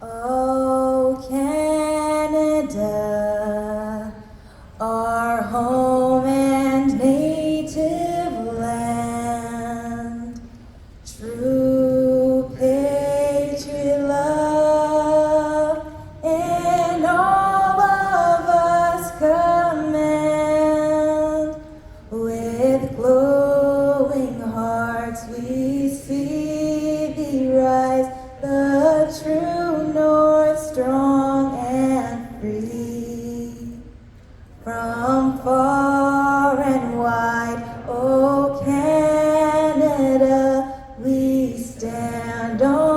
Oh, Canada, our home and native land, true patriot love in all of us command. With glowing hearts we see thee rise, the true north, strong and free. From far and wide, oh Canada, we stand on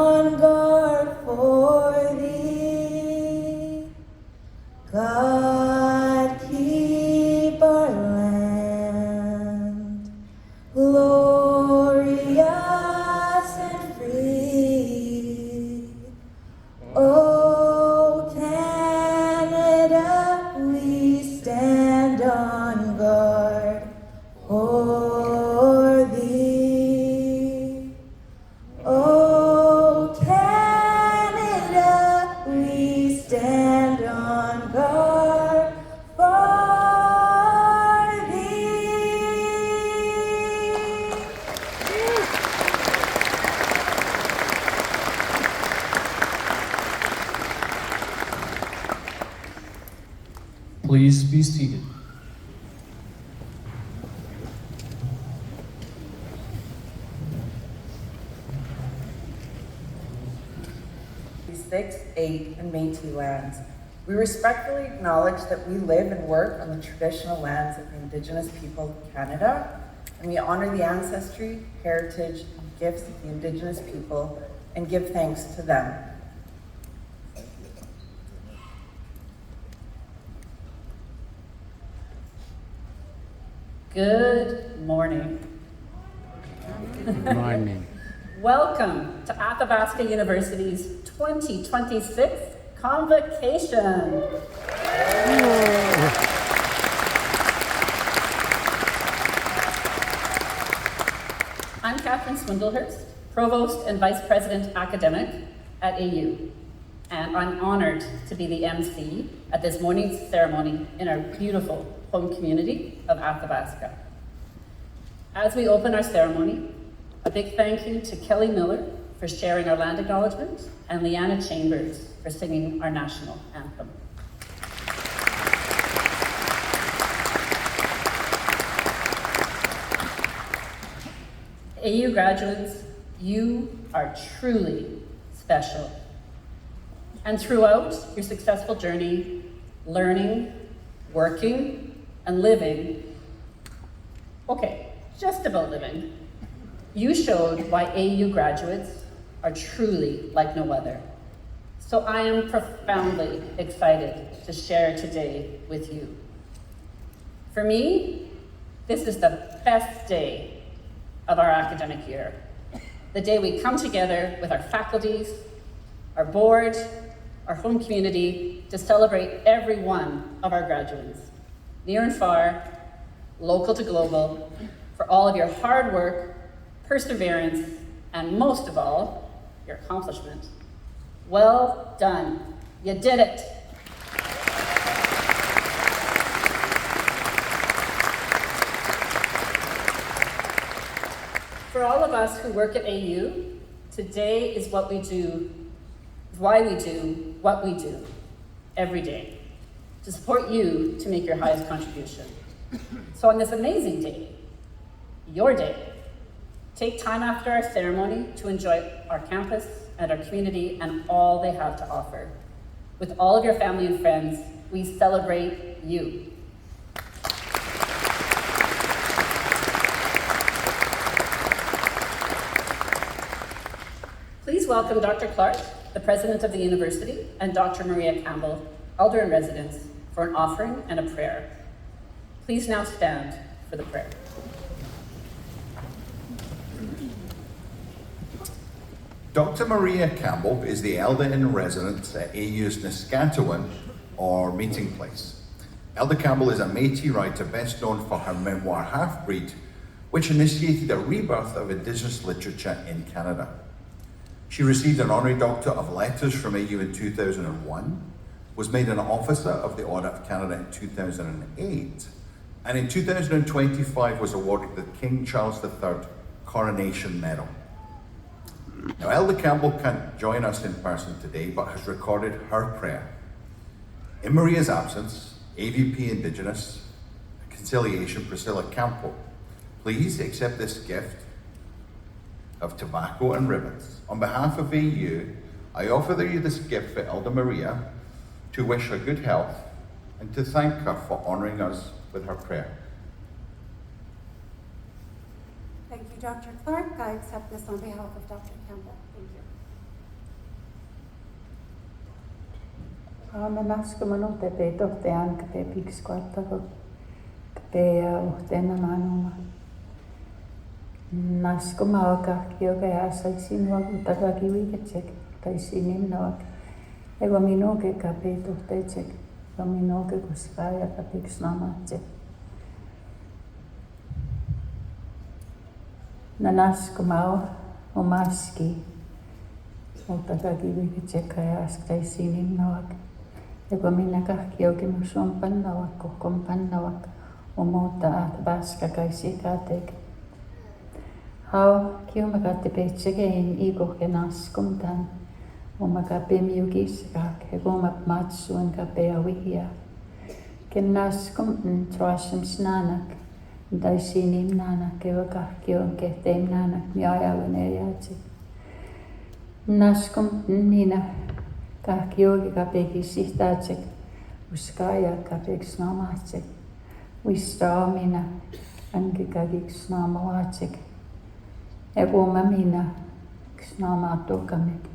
Please be seated. Six, 8, and Métis lands. We respectfully acknowledge that we live and work on the traditional lands of the Indigenous people of Canada, and we honor the ancestry, heritage, and gifts of the Indigenous people and give thanks to them. Good morning. Good morning. Welcome to Athabaska University's 2026 Convocation. I'm Catherine Swindlehurst, Provost and Vice President Academic at AU, and I'm honored to be the MC at this morning's ceremony in our beautiful home community of Athabaska. As we open our ceremony, a big thank you to Kelly Miller for sharing our land acknowledgement and Leanna Chambers for singing our national anthem. AU graduates, you are truly special. And throughout your successful journey, learning, working, and living, okay, just about living, you showed why AU graduates are truly like no other. So I am profoundly excited to share today with you. For me, this is the best day of our academic year. The day we come together with our faculties, our board, our home community to celebrate every one of our graduates, near and far, local to global, for all of your hard work, perseverance, and most of all, your accomplishment. Well done. You did it. For all of us who work at AU, today is what we do, why we do what we do every day, to support you to make your highest contribution. So on this amazing day, your day, take time after our ceremony to enjoy our campus and our community and all they have to offer. With all of your family and friends, we celebrate you. Please welcome Dr. Clark, the president of the university, and Dr. Maria Campbell, elder in residence, for an offering and a prayer. Please now stand for the prayer. Dr. Maria Campbell is the elder in residence at AU's Niskatewin, or meeting place. Elder Campbell is a Métis writer best known for her memoir Half-Breed, which initiated a rebirth of Indigenous literature in Canada. She received an honorary Doctor of Letters from AU in 2001, was made an Officer of the Order of Canada in 2008, and in 2025 was awarded the King Charles III Coronation Medal. Now, Elder Campbell can't join us in person today, but has recorded her prayer. In Maria's absence, AVP Indigenous Conciliation Priscilla Campbell, please accept this gift of tobacco and ribbons. On behalf of AU, I offer you this gift for Elder Maria to wish her good health and to thank her for honouring us with her prayer. Thank you, Dr. Clark. I accept this on behalf of Dr. Campbell. Thank you. Nasko mano te pe tohte an ka pe piks kwartago ka pe uhtena manuma. Nasko maoka kioka ya sai sinwa utaka kiwi ke chek tai sinim nawak. Ego mino ke ka pe tohte chek. Ego mino ke kuskaya ka piks nama chek. Nanas kumao o maski o tagagiwi ke chekaya askai sinim nawak e minaka kioki musuam panawak ko kompanawak o mota Athabaska kai sikatek how kio makate pechege in igo ke naskum tan o makape miugis ka ke goma matsu en ka pe awihia Kennaskum tuasum snanak. Daisinim nanak kevakahkion kehteim nanak miajavenejaatsi. Naskum nina kahkiogi kapeki sihtaatsek. Uskaja kapeks namatsek. Uistaamina ankikäkiks naamavaatsek. Evomamina ksnaamatukamik.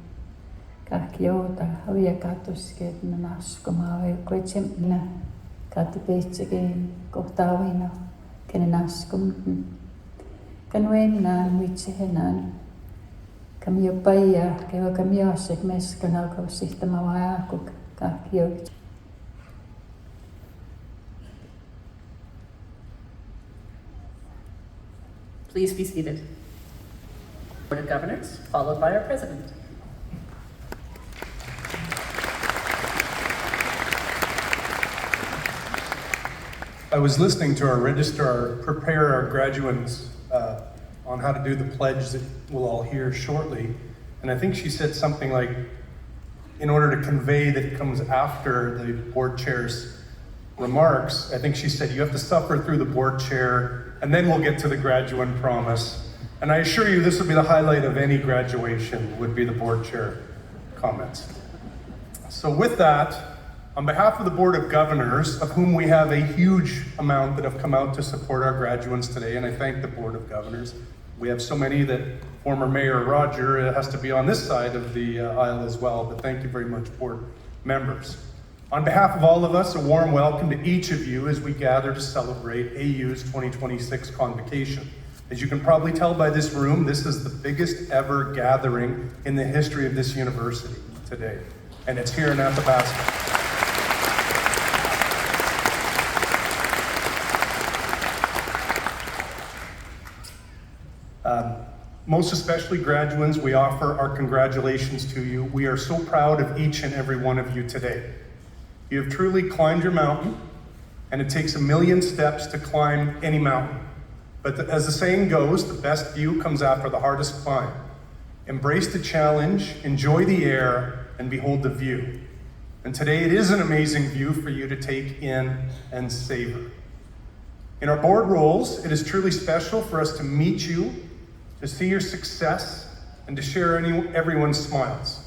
Kahkioota aviakatuskeet naskumaa koitsemina katupeitsekeen kohtaavina kenen naskum. Kanuemnaan vitsehenaan. Kamiopaia keva kamioasek meskanalko sihtamavaakuk kahkioot. Please be seated. Board of Governors, followed by our President. I was listening to our registrar prepare our graduates on how to do the pledge that we'll all hear shortly. And I think she said something like, in order to convey that it comes after the board chair's remarks, I think she said, you have to suffer through the board chair, and then we'll get to the graduate promise. And I assure you, this will be the highlight of any graduation, would be the board chair comments. So with that, on behalf of the Board of Governors, of whom we have a huge amount that have come out to support our graduates today, and I thank the Board of Governors. We have so many that former Mayor Roger has to be on this side of the aisle as well, but thank you very much, board members. On behalf of all of us, a warm welcome to each of you as we gather to celebrate AU's 2026 Convocation. As you can probably tell by this room, this is the biggest ever gathering in the history of this university today, and it's here in Athabaska. Most especially graduates, we offer our congratulations to you. We are so proud of each and every one of you today. You have truly climbed your mountain, and it takes 1,000,000 steps to climb any mountain. But as the saying goes, the best view comes after the hardest climb. Embrace the challenge, enjoy the air, and behold the view. And today it is an amazing view for you to take in and savor. In our board roles, it is truly special for us to meet you, to see your success, and to share everyone's smiles,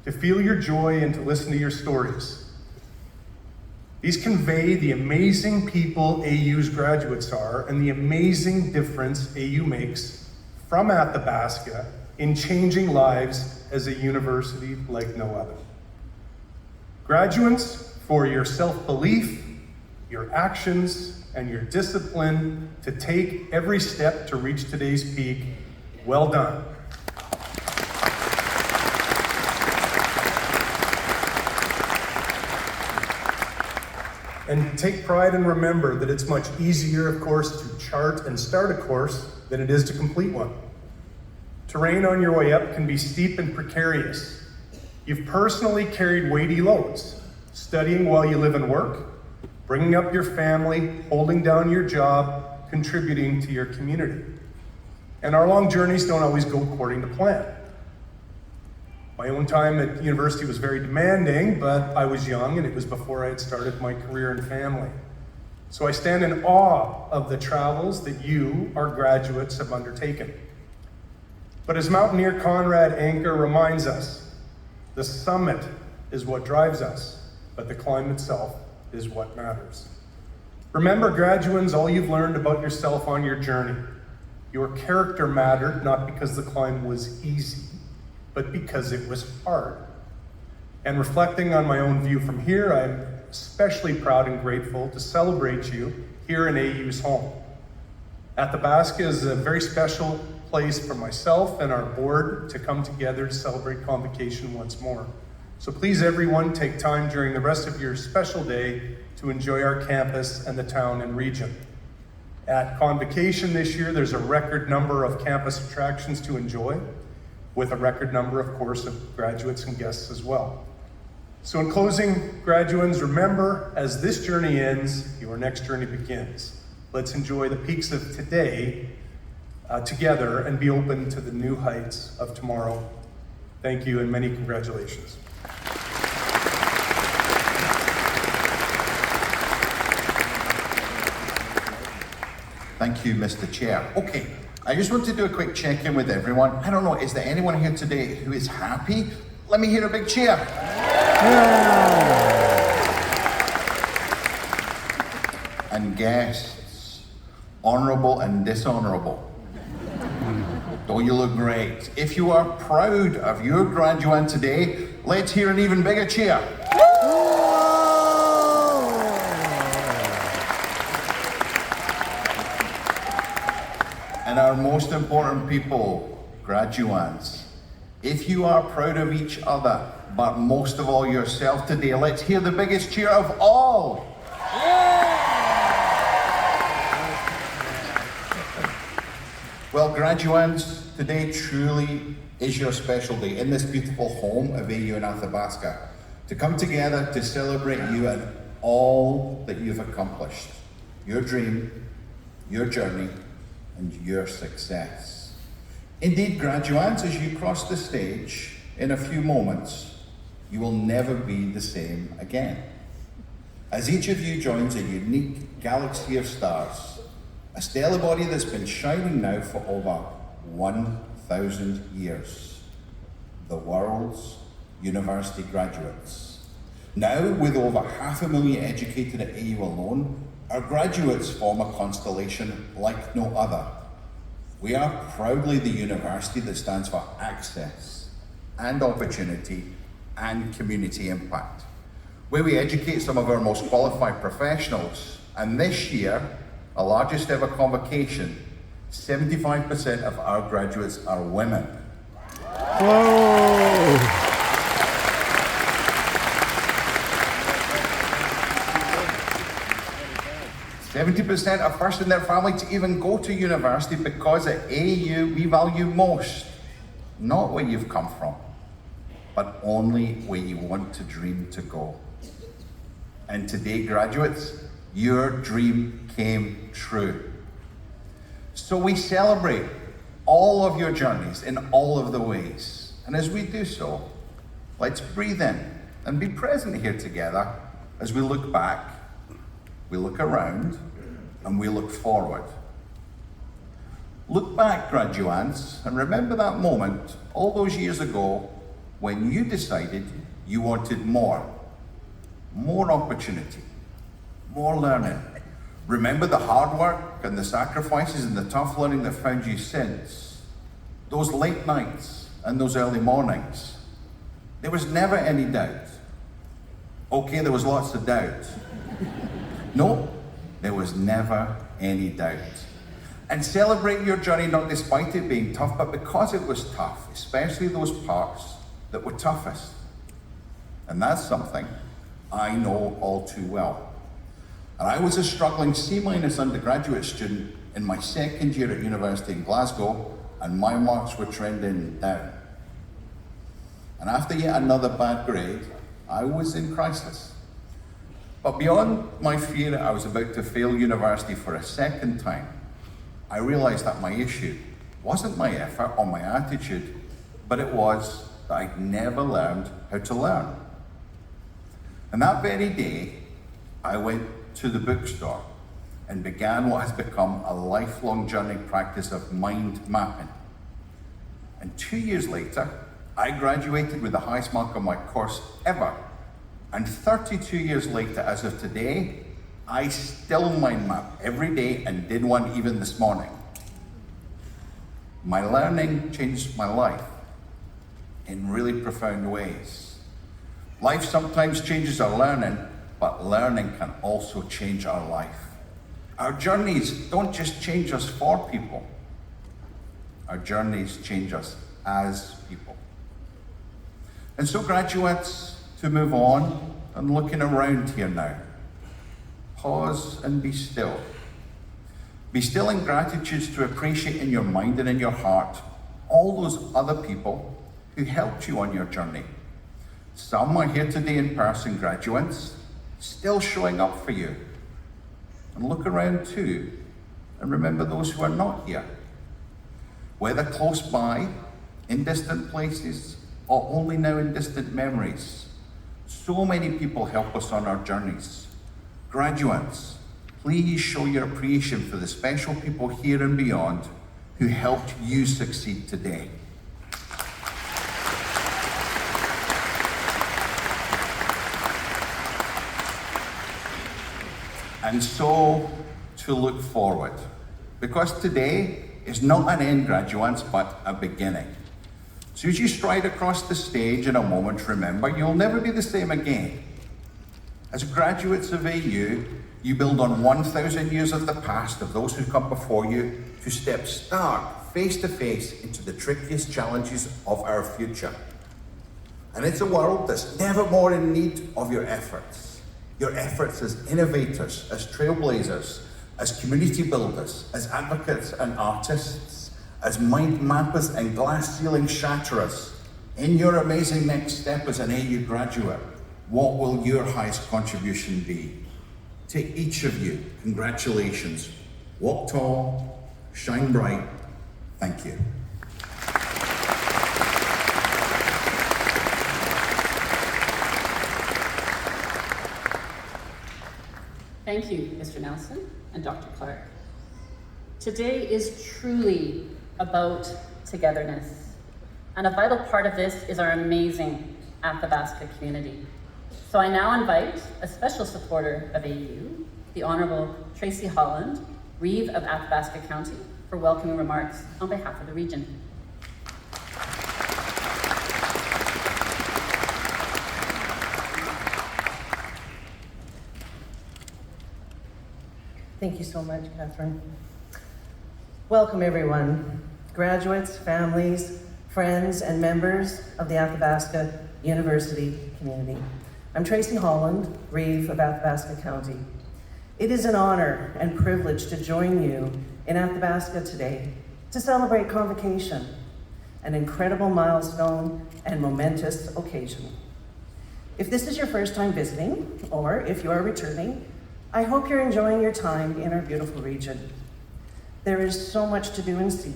to feel your joy and to listen to your stories. These convey the amazing people AU's graduates are and the amazing difference AU makes from Athabaska in changing lives as a university like no other. Graduates, for your self-belief, your actions, and your discipline to take every step to reach today's peak, well done. And take pride and remember that it's much easier, of course, to chart and start a course than it is to complete one. Terrain on your way up can be steep and precarious. You've personally carried weighty loads, studying while you live and work, bringing up your family, holding down your job, contributing to your community. And our long journeys don't always go according to plan. My own time at university was very demanding, but I was young and it was before I had started my career and family. So I stand in awe of the travels that you, our graduates, have undertaken. But as mountaineer Conrad Anker reminds us, the summit is what drives us, but the climb itself is what matters. Remember, graduates, all you've learned about yourself on your journey. Your character mattered not because the climb was easy, but because it was hard. And reflecting on my own view from here, I'm especially proud and grateful to celebrate you here in AU's home. Athabaska is a very special place for myself and our board to come together to celebrate Convocation once more. So please, everyone, take time during the rest of your special day to enjoy our campus and the town and region. At Convocation this year, there's a record number of campus attractions to enjoy, with a record number, of course, of graduates and guests as well. So in closing, graduates, remember, as this journey ends, your next journey begins. Let's enjoy the peaks of today together and be open to the new heights of tomorrow. Thank you and many congratulations. Thank you, Mr. Chair. Okay, I just want to do a quick check-in with everyone. I don't know, is there anyone here today who is happy? Let me hear a big cheer. And guests, honourable and dishonourable. Don't you look great? If you are proud of your graduate today, let's hear an even bigger cheer. And our most important people, graduates, if you are proud of each other, but most of all yourself today, let's hear the biggest cheer of all. Well, graduates, today truly is your special day in this beautiful home of AU in Athabaska, to come together to celebrate you and all that you've accomplished, your dream, your journey, and your success. Indeed, graduates, as you cross the stage in a few moments, you will never be the same again. As each of you joins a unique galaxy of stars, a stellar body that's been shining now for over 1,000 years. The world's university graduates. Now, with over 500,000 educated at AU alone, our graduates form a constellation like no other. We are proudly the university that stands for access and opportunity and community impact, where we educate some of our most qualified professionals. And this year, our largest ever convocation, 75% of our graduates are women. Whoa! 70% are first in their family to even go to university, because at AU we value most, not where you've come from, but only where you want to dream to go. And today, graduates, your dream came true. So we celebrate all of your journeys in all of the ways. And as we do so, let's breathe in and be present here together as we look back, we look around, and we look forward. Look back, graduates, and remember that moment all those years ago when you decided you wanted more opportunity, more learning. Remember the hard work and the sacrifices and the tough learning that found you since. Those late nights and those early mornings. There was never any doubt. Okay, there was lots of doubt. No, there was never any doubt. And celebrate your journey not despite it being tough, but because it was tough, especially those parts that were toughest. And that's something I know all too well. And I was a struggling C- undergraduate student in my second year at university in Glasgow, and my marks were trending down. And after yet another bad grade, I was in crisis. But beyond my fear that I was about to fail university for a second time, I realized that my issue wasn't my effort or my attitude, but it was that I'd never learned how to learn. And that very day, I went to the bookstore and began what has become a lifelong journey practice of mind mapping. And 2 years later, I graduated with the highest mark on my course ever. And 32 years later, as of today, I still mind map every day and did one even this morning. My learning changed my life in really profound ways. Life sometimes changes our learning, but learning can also change our life. Our journeys don't just change us for people. Our journeys change us as people. And so, graduates, to move on and looking around here now, pause and be still. Be still in gratitude to appreciate in your mind and in your heart all those other people who helped you on your journey. Some are here today in person, graduates, still showing up for you. And look around too, and remember those who are not here. Whether close by, in distant places, or only now in distant memories, so many people help us on our journeys. Graduates, please show your appreciation for the special people here and beyond who helped you succeed today. And so, to look forward, because today is not an end, graduates, but a beginning. So as you stride across the stage in a moment, remember, you'll never be the same again. As graduates of AU, you build on 1,000 years of the past of those who come before you to step stark, face to face into the trickiest challenges of our future. And it's a world that's never more in need of your efforts. Your efforts as innovators, as trailblazers, as community builders, as advocates and artists, as mind mappers and glass ceiling shatterers. In your amazing next step as an AU graduate, what will your highest contribution be? To each of you, congratulations. Walk tall, shine bright. Thank you. Thank you, Mr. Nelson and Dr. Clark. Today is truly about togetherness, and a vital part of this is our amazing Athabaska community. So I now invite a special supporter of AU, the Honourable Tracy Holland, Reeve of Athabaska County, for welcoming remarks on behalf of the region. Thank you so much, Catherine. Welcome, everyone, graduates, families, friends, and members of the Athabaska University community. I'm Tracy Holland, Reeve of Athabaska County. It is an honor and privilege to join you in Athabaska today to celebrate Convocation, an incredible milestone and momentous occasion. If this is your first time visiting, or if you are returning, I hope you're enjoying your time in our beautiful region. There is so much to do and see,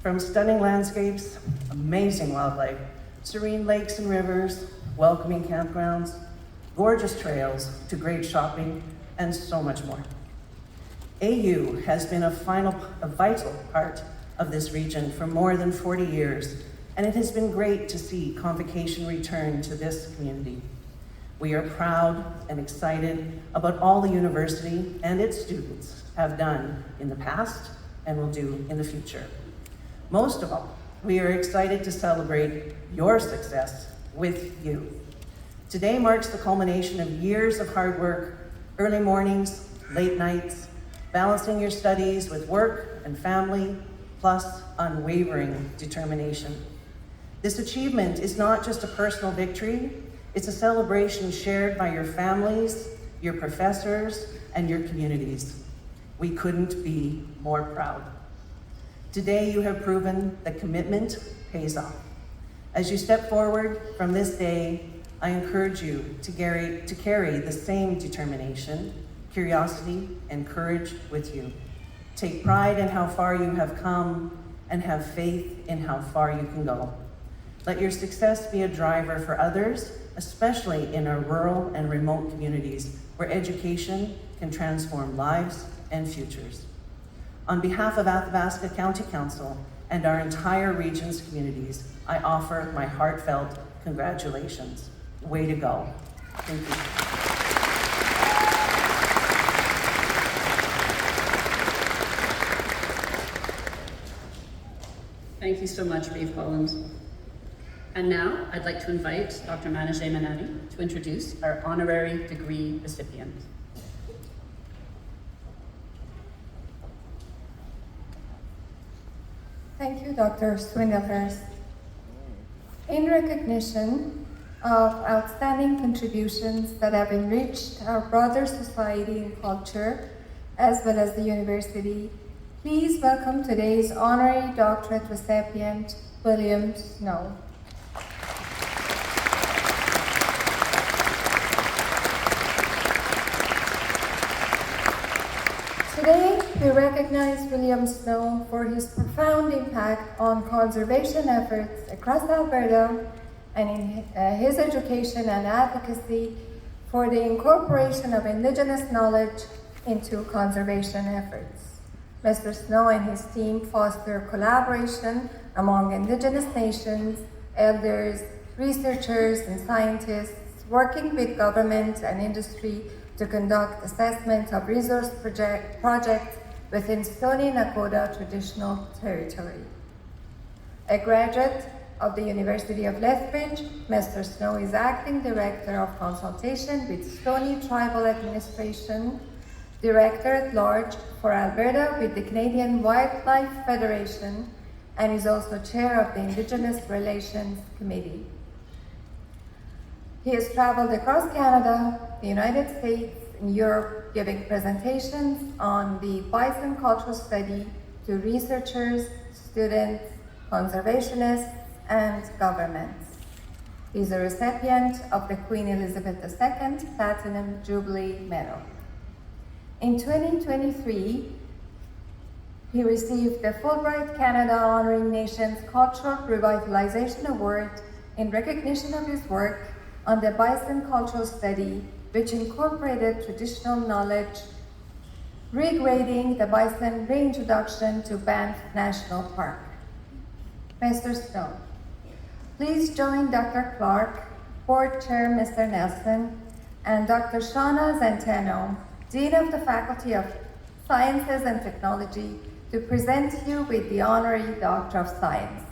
from stunning landscapes, amazing wildlife, serene lakes and rivers, welcoming campgrounds, gorgeous trails, to great shopping, and so much more. AU has been a vital part of this region for more than 40 years, and it has been great to see Convocation return to this community. We are proud and excited about all the university and its students have done in the past and will do in the future. Most of all, we are excited to celebrate your success with you. Today marks the culmination of years of hard work, early mornings, late nights, balancing your studies with work and family, plus unwavering determination. This achievement is not just a personal victory, it's a celebration shared by your families, your professors, and your communities. We couldn't be more proud. Today you have proven that commitment pays off. As you step forward from this day, I encourage you to carry the same determination, curiosity, and courage with you. Take pride in how far you have come and have faith in how far you can go. Let your success be a driver for others, especially in our rural and remote communities where education can transform lives and futures. On behalf of Athabaska County Council and our entire region's communities, I offer my heartfelt congratulations. Way to go. Thank you. Thank you so much, Reeve Holland. And now I'd like to invite Dr. Manajay Manani to introduce our honorary degree recipient. Thank you, Dr. Swindlehurst. In recognition of outstanding contributions that have enriched our broader society and culture, as well as the university, please welcome today's honorary doctorate recipient, William Snow. Today, we recognize William Snow for his profound impact on conservation efforts across Alberta and in his education and advocacy for the incorporation of Indigenous knowledge into conservation efforts. Mr. Snow and his team foster collaboration among Indigenous nations, elders, researchers, and scientists, working with government and industry to conduct assessment of resource projects within Stoney Nakoda traditional territory. A graduate of the University of Lethbridge, Mr. Snow is Acting Director of Consultation with Stoney Tribal Administration, Director at Large for Alberta with the Canadian Wildlife Federation, and is also Chair of the Indigenous Relations Committee. He has traveled across Canada, the United States, and Europe, giving presentations on the bison cultural study to researchers, students, conservationists, and governments. He is a recipient of the Queen Elizabeth II Platinum Jubilee Medal. In 2023, he received the Fulbright Canada Honoring Nations Cultural Revitalization Award in recognition of his work on the bison cultural study, which incorporated traditional knowledge, regrading the bison reintroduction to Banff National Park. Mr. Snow, please join Dr. Clark, Board Chair Mr. Nelson, and Dr. Shauna Zenteno, Dean of the Faculty of Sciences and Technology, to present you with the Honorary Doctor of Science.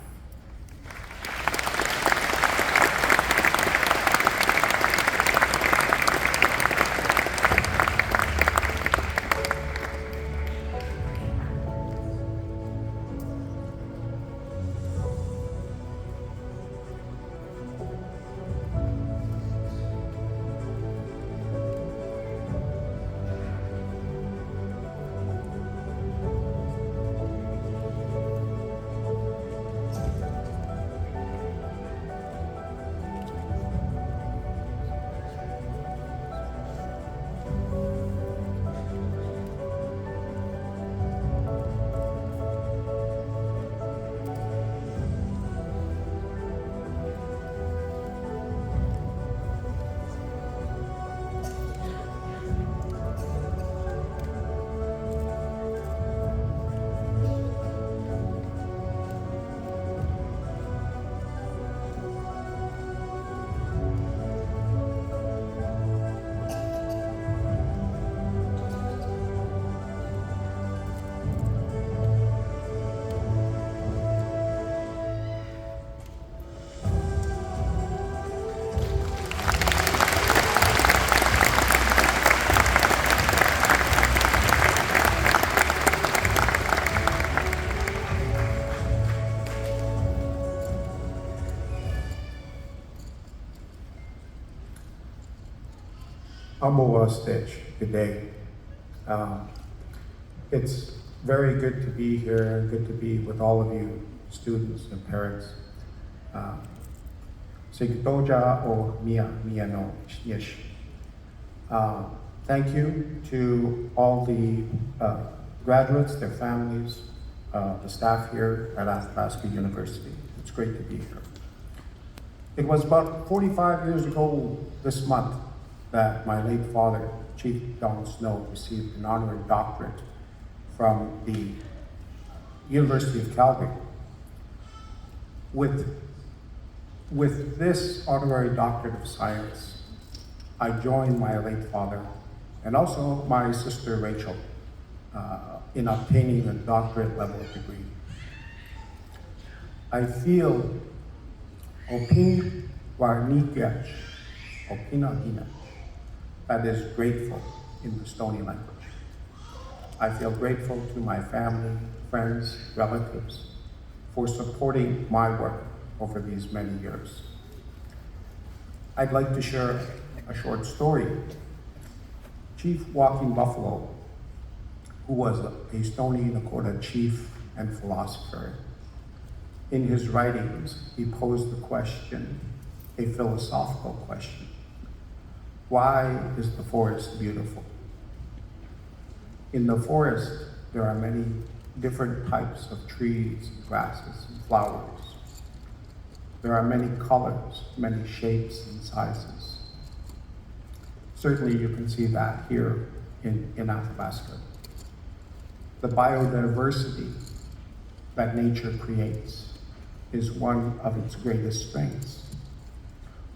Humble Stitch, good day. It's very good to be here, good to be with all of you, students and parents. Sigdoja o Mia no Yish. Thank you to all the graduates, their families, the staff here at Athabaska University. It's great to be here. It was about 45 years ago this month that my late father, Chief Donald Snow, received an honorary doctorate from the University of Calgary. With this honorary doctorate of science, I joined my late father and also my sister Rachel in obtaining a doctorate level degree. I feel opin warnikesh, opinagina, that is grateful in the Stoney language. I feel grateful to my family, friends, relatives for supporting my work over these many years. I'd like to share a short story. Chief Walking Buffalo, who was a Stoney Nakoda chief and philosopher, in his writings, he posed the question, a philosophical question. Why is the forest beautiful? In the forest, there are many different types of trees, grasses, and flowers. There are many colors, many shapes and sizes. Certainly you can see that here in Athabaska. The biodiversity that nature creates is one of its greatest strengths.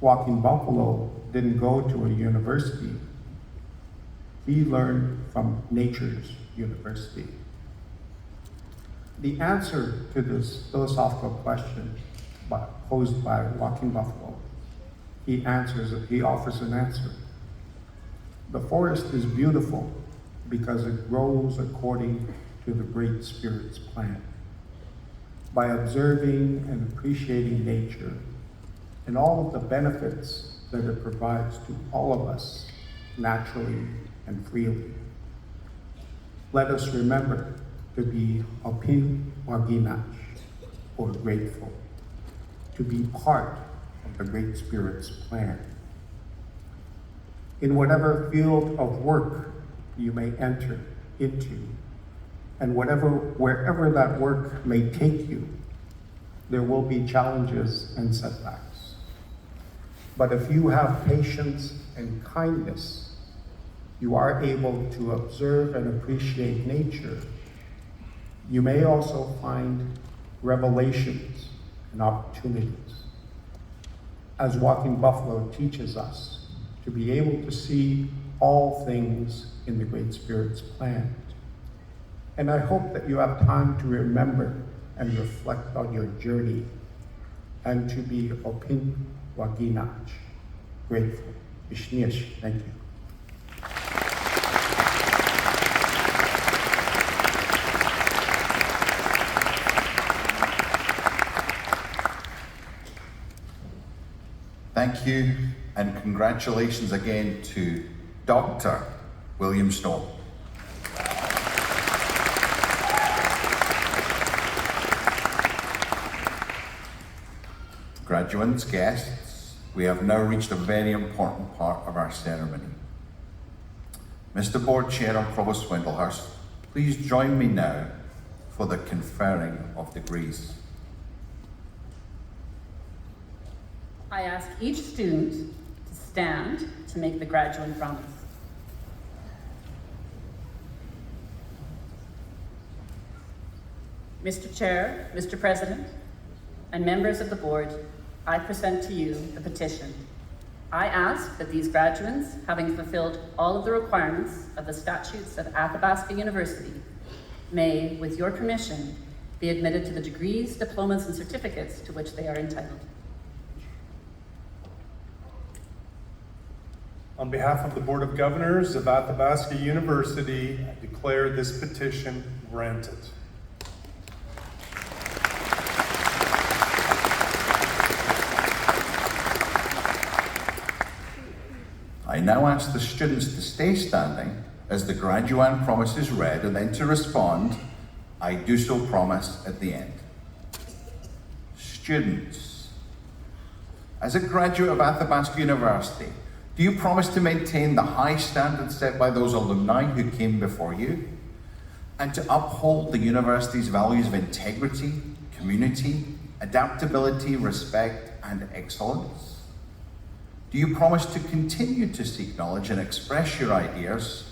Walking Buffalo didn't go to a university. He learned from nature's university. The answer to this philosophical question posed by Walking Buffalo, he offers an answer. The forest is beautiful because it grows according to the Great Spirit's plan. By observing and appreciating nature and all of the benefits that it provides to all of us naturally and freely, let us remember to be opin waginach, or grateful, to be part of the Great Spirit's plan. In whatever field of work you may enter into, and wherever that work may take you, there will be challenges and setbacks. But if you have patience and kindness, you are able to observe and appreciate nature. You may also find revelations and opportunities. As Walking Buffalo teaches us, to be able to see all things in the Great Spirit's plan. And I hope that you have time to remember and reflect on your journey and to be opin waginach, grateful. Ishnish, thank you. Thank you, and congratulations again to Dr. William Snow. Graduates, guests, we have now reached a very important part of our ceremony. Mr. Board Chair and Provost Swindlehurst, please join me now for the conferring of degrees. I ask each student to stand to make the graduate promise. Mr. Chair, Mr. President, and members of the board, I present to you the petition. I ask that these graduates, having fulfilled all of the requirements of the statutes of Athabaska University, may, with your permission, be admitted to the degrees, diplomas, and certificates to which they are entitled. On behalf of the Board of Governors of Athabaska University, I declare this petition granted. I now ask the students to stay standing as the graduand promise is read, and then to respond, "I do so promise," at the end. Students, as a graduate of Athabaska University, do you promise to maintain the high standards set by those alumni who came before you, and to uphold the university's values of integrity, community, adaptability, respect, and excellence? Do you promise to continue to seek knowledge and express your ideas,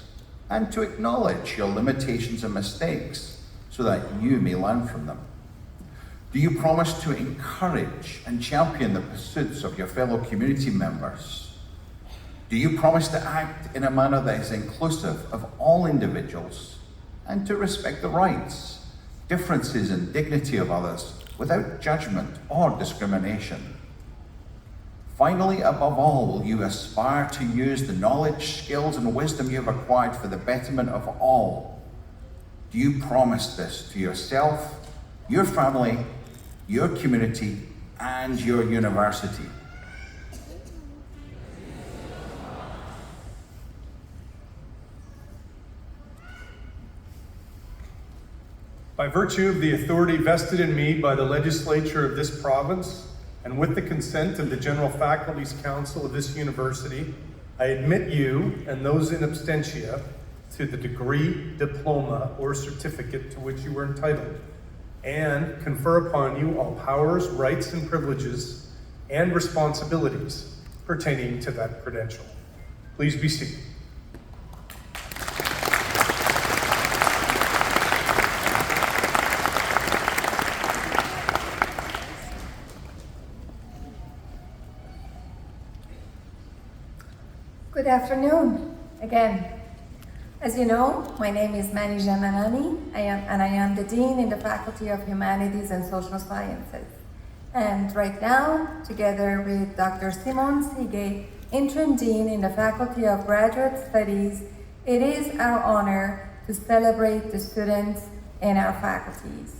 and to acknowledge your limitations and mistakes so that you may learn from them? Do you promise to encourage and champion the pursuits of your fellow community members? Do you promise to act in a manner that is inclusive of all individuals and to respect the rights, differences, and dignity of others without judgment or discrimination? Finally, above all, will you aspire to use the knowledge, skills, and wisdom you have acquired for the betterment of all? Do you promise this to yourself, your family, your community, and your university? By virtue of the authority vested in me by the legislature of this province, and with the consent of the General Faculty's Council of this university, I admit you and those in absentia to the degree, diploma, or certificate to which you were entitled, and confer upon you all powers, rights, and privileges, and responsibilities pertaining to that credential. Please be seated. afternoon again. As you know, my name is Mani Jamanani, I am the Dean in the Faculty of Humanities and Social Sciences. And right now, together with Dr. Simon Sige, Interim Dean in the Faculty of Graduate Studies, it is our honor to celebrate the students in our faculties.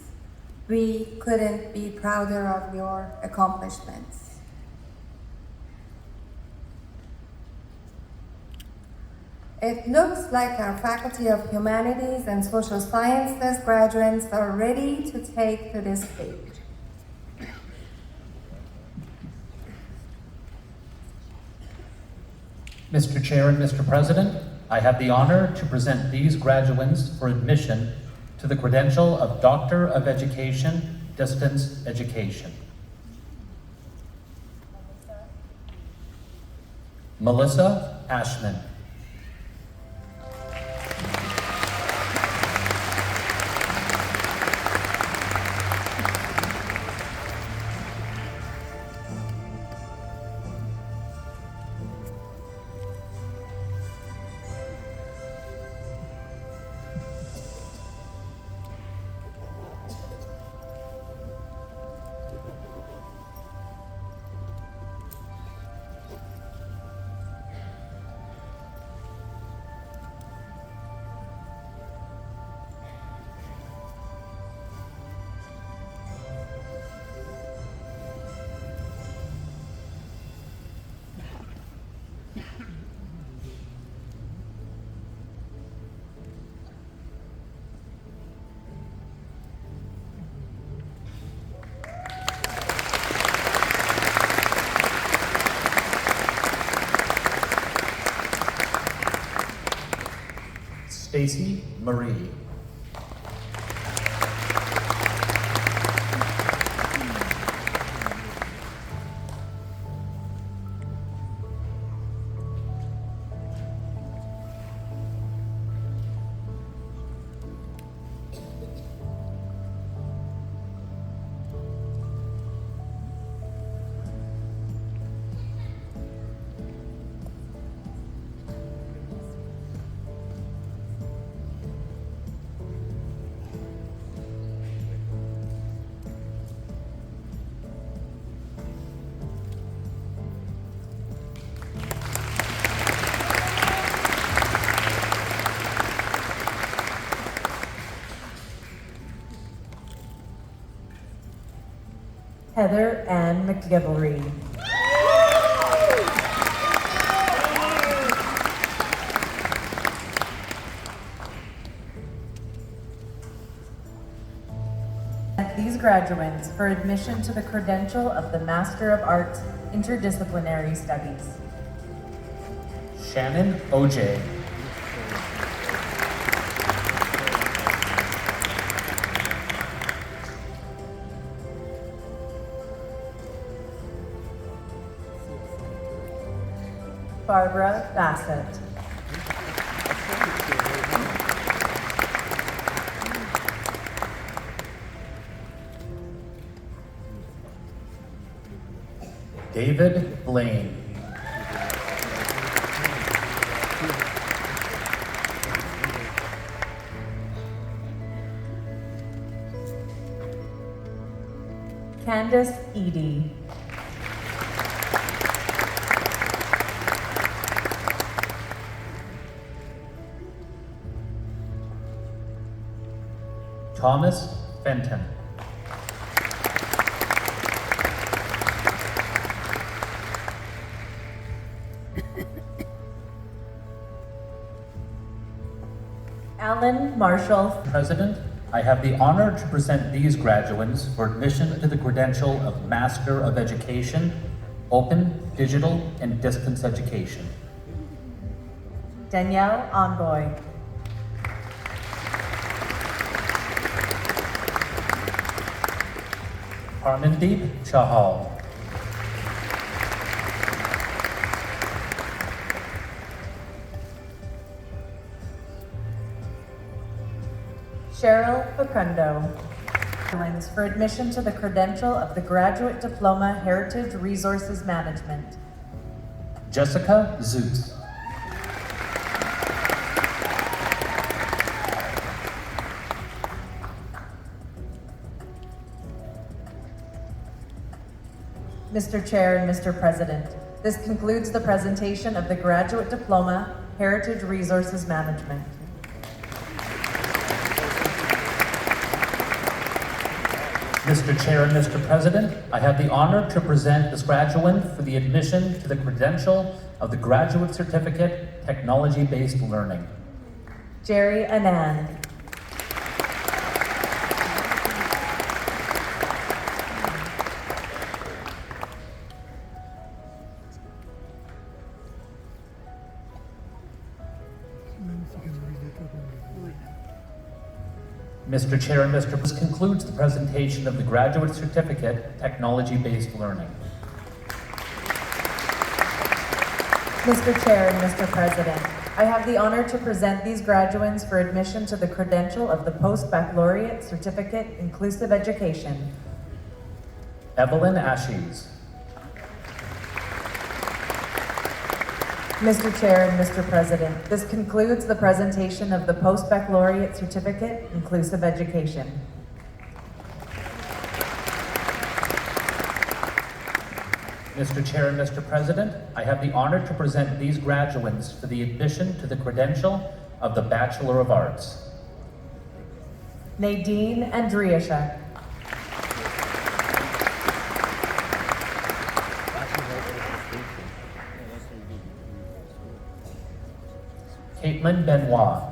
We couldn't be prouder of your accomplishments. It looks like our Faculty of Humanities and Social Sciences graduates are ready to take to this stage. Mr. Chair and Mr. President, I have the honor to present these graduates for admission to the credential of Doctor of Education, Distance Education. Melissa Ashman. Stacy Marie. Heather Ann McGivelry. These graduates for admission to the credential of the Master of Arts, Interdisciplinary Studies. Shannon OJ. Barbara Bassett. David Blaine. Candace Edie. Thomas Fenton. Alan Marshall. President, I have the honor to present these graduates for admission to the credential of Master of Education, Open, Digital, and Distance Education. Danielle Envoy. Harmandeep Chahal. Cheryl Facundo. For admission to the credential of the Graduate Diploma Heritage Resources Management. Jessica Zutz. Mr. Chair and Mr. President, this concludes the presentation of the Graduate Diploma, Heritage Resources Management. Mr. Chair and Mr. President, I have the honor to present this graduate for the admission to the credential of the Graduate Certificate, Technology-Based Learning. Jerry Anand. Mr. Chair and Mr. This concludes the presentation of the Graduate Certificate, Technology-Based Learning. Mr. Chair and Mr. President, I have the honor to present these graduates for admission to the credential of the Post-Baccalaureate Certificate, Inclusive Education. Evelyn Ashes. Mr. Chair and Mr. President, this concludes the presentation of the Post-Baccalaureate Certificate, Inclusive Education. Mr. Chair and Mr. President, I have the honor to present these graduates for the admission to the credential of the Bachelor of Arts. Nadine Andriasha. Caitlin Benoit.